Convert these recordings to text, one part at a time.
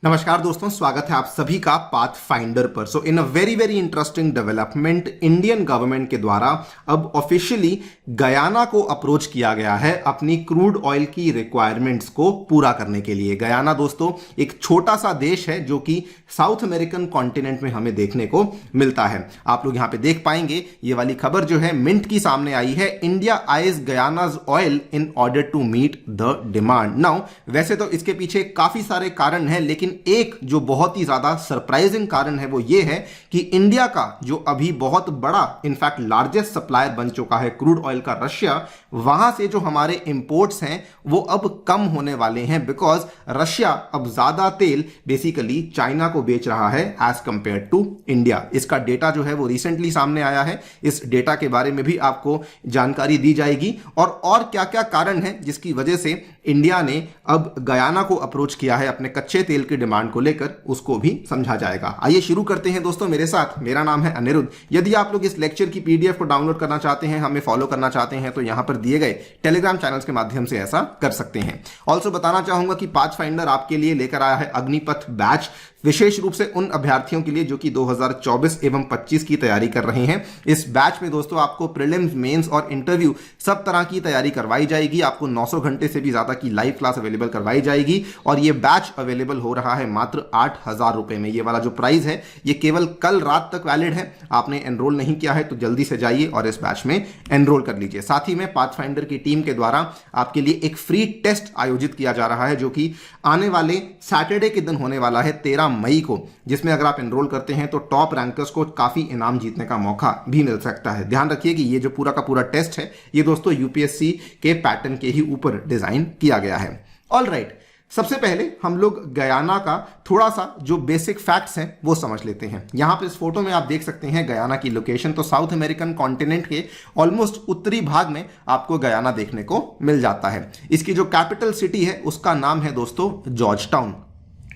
नमस्कार दोस्तों, स्वागत है आप सभी का पाथ फाइंडर पर। So in a very very interesting development, Indian government के द्वारा अब ऑफिशियली गयाना को अप्रोच किया गया है अपनी क्रूड ऑयल की रिक्वायरमेंट्स को पूरा करने के लिए। गयाना दोस्तों एक छोटा सा देश है जो कि साउथ अमेरिकन कॉन्टिनेंट में हमें देखने को मिलता है। आप लोग यहां पे देख पाएंगे, ये वाली खबर जो है मिंट की सामने आई है, India eyes Guyana's oil in order to meet the demand. Now वैसे तो इसके पीछे काफी सारे कारण हैं, लेकिन एक जो बहुत ही ज्यादा सरप्राइजिंग कारण है वो ये है कि इंडिया का जो अभी बहुत बड़ा इनफैक्ट लार्जेस्ट सप्लायर बन चुका है क्रूड ऑयल का रशिया, वहां से जो हमारे इंपोर्ट्स हैं वो अब कम होने वाले हैं, बिकॉज रशिया अब ज्यादा तेल बेसिकली चाइना को बेच रहा है एज कंपेयर टू इंडिया। इसका डेटा जो है वो रिसेंटली सामने आया है, इस डेटा के बारे में भी आपको जानकारी दी जाएगी और क्या क्या कारण है जिसकी वजह से इंडिया ने अब गयाना को अप्रोच किया है अपने कच्चे तेल की डिमांड को लेकर, उसको भी समझा जाएगा। आइए शुरू करते हैं दोस्तों मेरे साथ। मेरा नाम है अनिरुद्ध। यदि आप लोग इस लेक्चर की पीडीएफ को डाउनलोड करना चाहते हैं, हमें फॉलो करना चाहते हैं, तो यहां पर दिए गए टेलीग्राम चैनल्स के माध्यम से ऐसा कर सकते हैं। ऑल्सो बताना चाहूंगा कि पाथ फाइंडर आपके लिए लेकर आया है अग्निपथ बैच, विशेष रूप से उन अभ्यर्थियों के लिए जो कि 2024 एवं 25 की तैयारी कर रहे हैं। इस बैच में दोस्तों आपको प्रीलिम्स, मेंस और इंटरव्यू सब तरह की तैयारी करवाई जाएगी। आपको 900 घंटे से भी ज्यादा की लाइव क्लास अवेलेबल करवाई जाएगी और ये बैच अवेलेबल हो रहा है मात्र 8,000 रुपए में। ये वाला जो प्राइस है ये केवल कल रात तक वैलिड है। आपने एनरोल नहीं किया है तो जल्दी से जाइए और इस बैच में एनरोल कर लीजिए। साथ ही में पाथ फाइंडर की टीम के द्वारा आपके लिए एक फ्री टेस्ट आयोजित किया जा रहा है जो कि आने वाले सैटरडे के दिन होने वाला है 13 मई को, जिसमें अगर आप एनरोल करते हैं तो टॉप रैंकर्स को काफी इनाम जीतने का मौका भी मिल सकता है। ध्यान रखिए कि ये जो पूरा का पूरा टेस्ट है ये दोस्तों यूपीएससी के पैटर्न के ही ऊपर डिजाइन किया गया है। ऑलराइट, सबसे पहले हम लोग गयाना का थोड़ा सा जो बेसिक फैक्ट्स हैं वो समझ लेते हैं। यहां पर इस फोटो में आप देख सकते हैं गयाना की लोकेशन। तो साउथ अमेरिकन कॉन्टिनेंट के ऑलमोस्ट उत्तरी भाग में आपको गयाना देखने को मिल जाता है। इसकी जो कैपिटल सिटी है उसका नाम है दोस्तों जॉर्ज टाउन।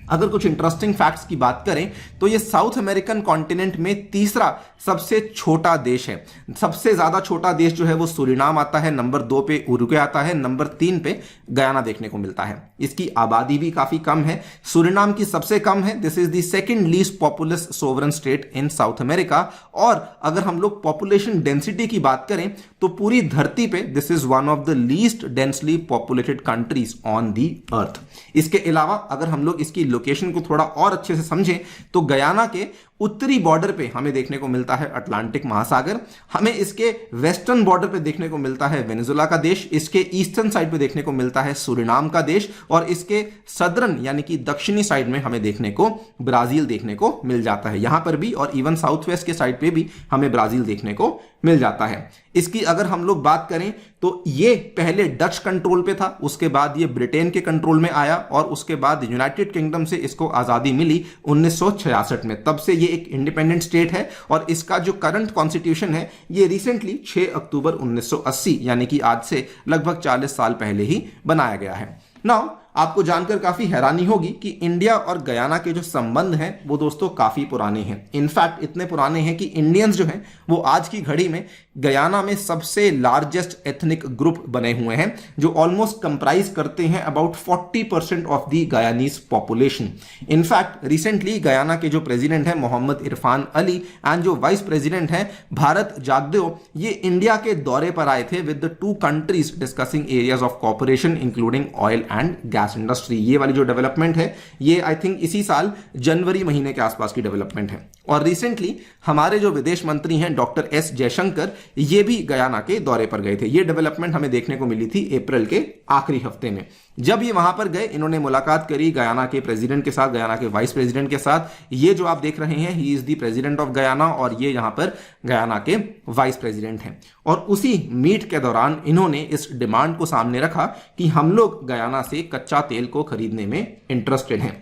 अगर कुछ इंटरेस्टिंग फैक्ट्स की बात करें तो ये साउथ अमेरिकन कॉन्टिनेंट में तीसरा सबसे छोटा देश है। सबसे ज्यादा छोटा देश जो है वो सूरीनाम आता है, नंबर 2 पे उरुग्वे आता है, नंबर 3 पे गयाना देखने को मिलता है। इसकी आबादी भी काफी कम है, सूरीनाम की सबसे कम है। This is the second least populace sovereign state in south America. और अगर हम लोग पॉपुलेशन डेंसिटी की बात करें तो पूरी धरती पे this is one of the least densely populated countries on the earth. इसके अलावा अगर हम लोग इसकी लोकेशन को थोड़ा और अच्छे से समझें तो गयाना के उत्तरी बॉर्डर पे हमें देखने को मिलता है अटलांटिक महासागर, हमें इसके वेस्टर्न बॉर्डर पे देखने को मिलता है वेनेजुला का देश, इसके ईस्टर्न साइड पे देखने को मिलता है सूरीनाम का देश और इसके सदर्न यानी कि दक्षिणी साइड में हमें देखने को ब्राजील देखने को मिल जाता है। यहां पर भी और इवन साउथ वेस्ट के साइड पे भी हमें ब्राजील देखने को मिल जाता है। इसकी अगर हम लोग बात करें तो ये पहले डच कंट्रोल पे था, उसके बाद ये ब्रिटेन के कंट्रोल में आया और उसके बाद यूनाइटेड किंगडम से इसको आजादी मिली 1966 में। तब से ये एक इंडिपेंडेंट स्टेट है और इसका जो करंट कॉन्स्टिट्यूशन है ये रिसेंटली 6 अक्टूबर 1980 यानी कि आज से लगभग 40 साल पहले ही बनाया गया है। नाउ आपको जानकर काफी हैरानी होगी कि इंडिया और गयाना के जो संबंध हैं वो दोस्तों काफी पुराने हैं। इनफैक्ट इतने पुराने हैं कि इंडियंस जो हैं वो आज की घड़ी में गयाना में सबसे लार्जेस्ट एथनिक ग्रुप बने हुए हैं जो ऑलमोस्ट कंप्राइज करते हैं about 40% of the Guyanese population. In fact recently Guyana के जो प्रेसिडेंट हैं मोहम्मद इरफान अली एंड जो वाइस प्रेसिडेंट हैं भारत जागदेव, ये इंडिया के दौरे पर आए थे with the two countries discussing areas of corporation including oil and gas industry. ये वाली जो डेवलपमेंट है ये आई थिंक इसी साल जनवरी महीने के आसपास की डेवलपमेंट है। और रिसेंटली हमारे जो विदेश मंत्री हैं डॉक्टर एस जयशंकर, ये भी गयाना के दौरे पर गए थे। ये डेवलपमेंट हमें देखने को मिली थी अप्रैल के आखिरी हफ्ते में। जब ये वहां पर गए इन्होंने मुलाकात करी गयाना के प्रेसिडेंट के साथ, गयाना के वाइस प्रेसिडेंट के साथ। ये जो आप देख रहे हैं he is the president of Guyana और ये यहां पर गयाना के वाइस प्रेसिडेंट हैं। और उसी मीट के दौरान इन्होंने इस डिमांड को सामने रखा कि हम लोग गयाना से कच्चा तेल को खरीदने में इंटरेस्टेड हैं।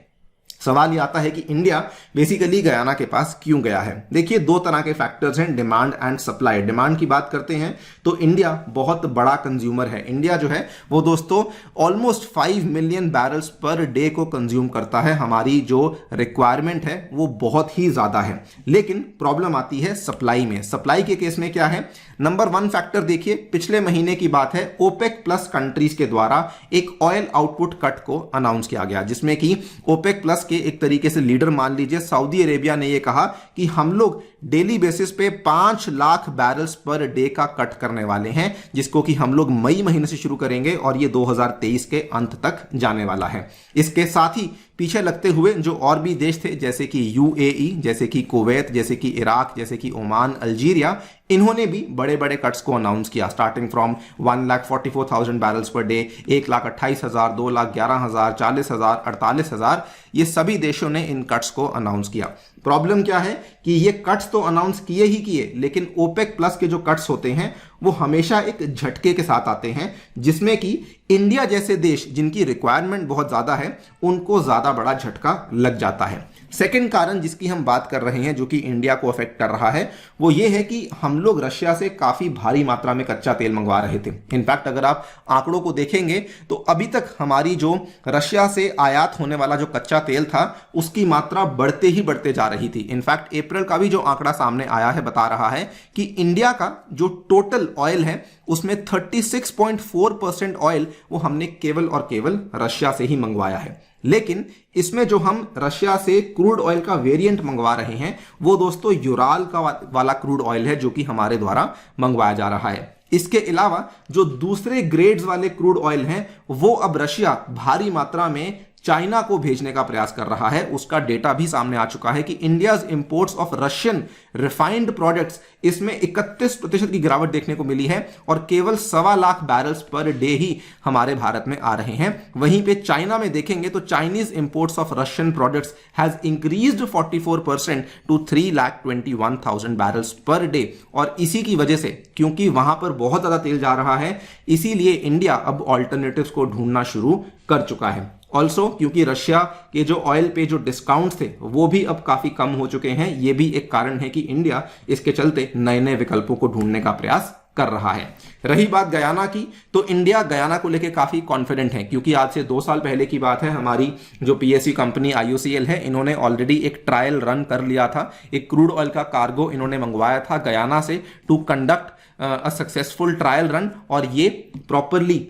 सवाल ये आता है कि इंडिया बेसिकली गयाना के पास क्यों गया है। देखिए दो तरह के फैक्टर्स हैं, डिमांड एंड सप्लाई। डिमांड की बात करते हैं तो इंडिया बहुत बड़ा कंज्यूमर है। इंडिया जो है वो दोस्तों almost 5 million barrels per day को कंज्यूम करता है। हमारी जो रिक्वायरमेंट है वो बहुत ही ज्यादा है। लेकिन प्रॉब्लम आती है सप्लाई में। सप्लाई के केस में क्या है, नंबर 1 फैक्टर देखिए, पिछले महीने की बात है, ओपेक प्लस कंट्रीज के द्वारा एक ऑयल आउटपुट कट को अनाउंस किया गया जिसमें कि ओपेक प्लस के के एक तरीके से लीडर मान लीजिए, सऊदी अरेबिया ने यह कहा कि हम लोग डेली बेसिस पे 5 लाख बैरल्स पर डे का कट करने वाले हैं, जिसको कि हम लोग मई महीने से शुरू करेंगे और ये 2023 के अंत तक जाने वाला है। इसके साथ ही पीछे लगते हुए जो और भी देश थे, जैसे कि यूएई, जैसे कि कुवैत, जैसे कि इराक, जैसे कि ओमान, अल्जीरिया, इन्होंने भी बड़े बड़े कट्स को अनाउंस किया, starting from 1,44,000 barrels per day, 1,28,000, 2,11,000, 40,000, 48,000, ये सभी देशों ने इन कट्स को अनाउंस किया। प्रॉब्लम क्या है कि ये कट्स तो अनाउंस किए ही किए, लेकिन ओपेक प्लस के जो कट्स होते हैं वो हमेशा एक झटके के साथ आते हैं, जिसमें कि इंडिया जैसे देश जिनकी रिक्वायरमेंट बहुत ज्यादा है उनको ज्यादा बड़ा झटका लग जाता है। सेकंड कारण जिसकी हम बात कर रहे हैं जो कि इंडिया को अफेक्ट कर रहा है वो ये है कि हम लोग रशिया से काफी भारी मात्रा में कच्चा तेल मंगवा रहे थे। इनफैक्ट अगर आप आंकड़ों को देखेंगे तो अभी तक हमारी जो रशिया से आयात होने वाला जो कच्चा तेल था उसकी मात्रा बढ़ते ही बढ़ते जा रही थी। इनफैक्ट अप्रैल का भी जो आंकड़ा सामने आया है बता रहा है कि इंडिया का जो टोटल ऑयल है उसमें 36.4% ऑयल वो हमने केवल और केवल रशिया से ही मंगवाया है। लेकिन इसमें जो हम रशिया से क्रूड ऑयल का वेरिएंट मंगवा रहे हैं वो दोस्तों यूराल का वाला क्रूड ऑयल है जो कि हमारे द्वारा मंगवाया जा रहा है। इसके अलावा जो दूसरे ग्रेड्स वाले क्रूड ऑयल हैं वो अब रशिया भारी मात्रा में चाइना को भेजने का प्रयास कर रहा है। उसका डेटा भी सामने आ चुका है कि India's imports of Russian refined products इसमें 31% की गिरावट देखने को मिली है और केवल 1.25 लाख बैरल्स पर डे ही हमारे भारत में आ रहे हैं। वहीं पे चाइना में देखेंगे तो Chinese imports of Russian products has increased 44% to 3,21,000 barrels per day. और इसी की वजह से क्योंकि वहां पर बहुत ज्यादा तेल जा रहा है इसीलिए इंडिया अब ऑल्टरनेटिव्स को ढूंढना शुरू कर चुका है। ऑल्सो क्योंकि रशिया के जो ऑयल पे जो डिस्काउंट थे वो भी अब काफी कम हो चुके हैं, ये भी एक कारण है कि इंडिया इसके चलते नए नए विकल्पों को ढूंढने का प्रयास कर रहा है। रही बात गयाना की, तो इंडिया गयाना को लेकर काफी कॉन्फिडेंट है क्योंकि आज से 2 साल पहले की बात है, हमारी जो पीएसयू कंपनी IOCL है इन्होंने ऑलरेडी एक ट्रायल रन कर लिया था। एक क्रूड ऑयल का कार्गो इन्होंने मंगवाया था गयाना से to conduct a successful trial run और ये प्रॉपरली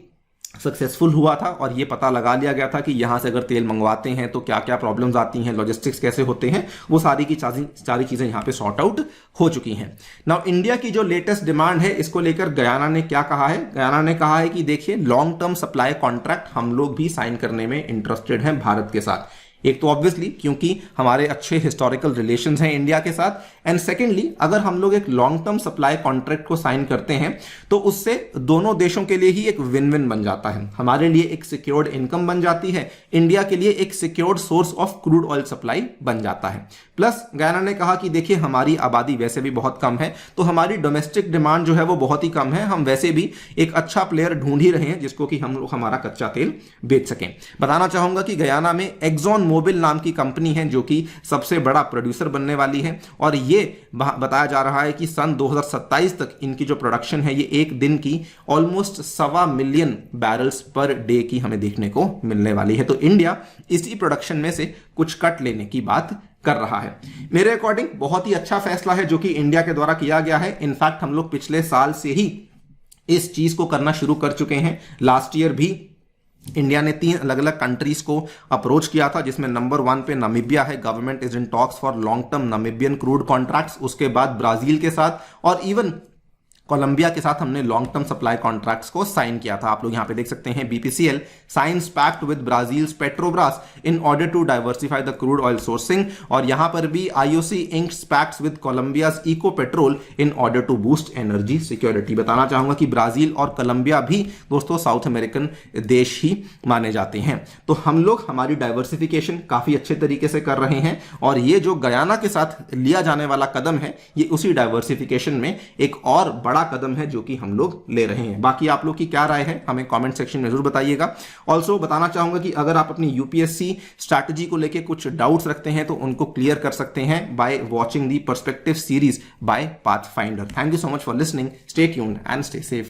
सक्सेसफुल हुआ था और ये पता लगा लिया गया था कि यहां से अगर तेल मंगवाते हैं तो क्या क्या प्रॉब्लम्स आती हैं, लॉजिस्टिक्स कैसे होते हैं, वो सारी चीजें यहां पे सॉर्ट आउट हो चुकी हैं। नाउ इंडिया की जो लेटेस्ट डिमांड है इसको लेकर गयाना ने क्या कहा है, गयाना ने कहा है कि देखिए लॉन्ग टर्म सप्लाई कॉन्ट्रैक्ट हम लोग भी साइन करने में इंटरेस्टेड हैं भारत के साथ। एक तो ऑब्वियसली क्योंकि हमारे अच्छे हिस्टोरिकल रिलेशंस हैं इंडिया के साथ, एंड सेकेंडली अगर हम लोग एक लॉन्ग टर्म सप्लाई कॉन्ट्रैक्ट को साइन करते हैं तो उससे दोनों देशों के लिए ही एक विन विन बन जाता है। हमारे लिए एक सिक्योर्ड इनकम बन जाती है, इंडिया के लिए एक secured source of crude oil supply बन जाता है। प्लस गयाना ने कहा कि देखिए हमारी आबादी वैसे भी बहुत कम है तो हमारी डोमेस्टिक डिमांड जो है वो बहुत ही कम है, हम वैसे भी एक अच्छा प्लेयर ढूंढ ही रहे हैं जिसको कि हम लोग हमारा कच्चा तेल बेच सकें। बताना चाहूंगा कि गयाना में एक्सॉन मोबिल नाम की कंपनी है जो कि सबसे बड़ा प्रोड्यूसर बनने वाली है और ये बताया जा रहा है कि सन 2027 तक इनकी जो प्रोडक्शन है ये एक दिन की almost 1.25 million barrels per day की हमें देखने को मिलने वाली है। तो इंडिया इसी प्रोडक्शन में से कुछ कट लेने की बात कर रहा है। मेरे अकॉर्डिंग बहुत ही अच्छा फैसला है जो कि इंडिया के द्वारा किया गया है। इनफैक्ट हम लोग पिछले साल से ही इस चीज को करना शुरू कर चुके हैं। लास्ट ईयर भी इंडिया ने 3 अलग अलग कंट्रीज को अप्रोच किया था जिसमें नंबर 1 पे नामीबिया है, government is in talks for long term Namibian crude contracts. उसके बाद ब्राजील के साथ और इवन कोलंबिया के साथ हमने लॉन्ग टर्म सप्लाई कॉन्ट्रैक्ट्स को साइन किया था। आप लोग यहां पे देख सकते हैं BPCL signs pact with Brazil's Petrobras in order to diversify the crude oil sourcing, और यहां पर भी IOC inks pacts with Colombia's Ecopetrol in order to boost energy security. बताना चाहूंगा कि ब्राजील और कोलंबिया भी दोस्तों साउथ अमेरिकन देश ही माने जाते हैं। तो हम लोग हमारी डाइवर्सिफिकेशन काफी अच्छे तरीके से कर रहे हैं और ये जो गयाना के साथ लिया जाने वाला कदम है ये उसी डाइवर्सिफिकेशन में एक और बड़ा कदम है जो कि हम लोग ले रहे हैं। बाकी आप लोग की क्या राय है हमें कमेंट सेक्शन में जरूर बताइएगा। ऑल्सो बताना चाहूंगा कि अगर आप अपनी UPSC स्ट्रैटेजी को लेके कुछ डाउट्स रखते हैं तो उनको क्लियर कर सकते हैं by watching the perspective series by pathfinder. Thank you so much for listening, stay tuned and stay safe.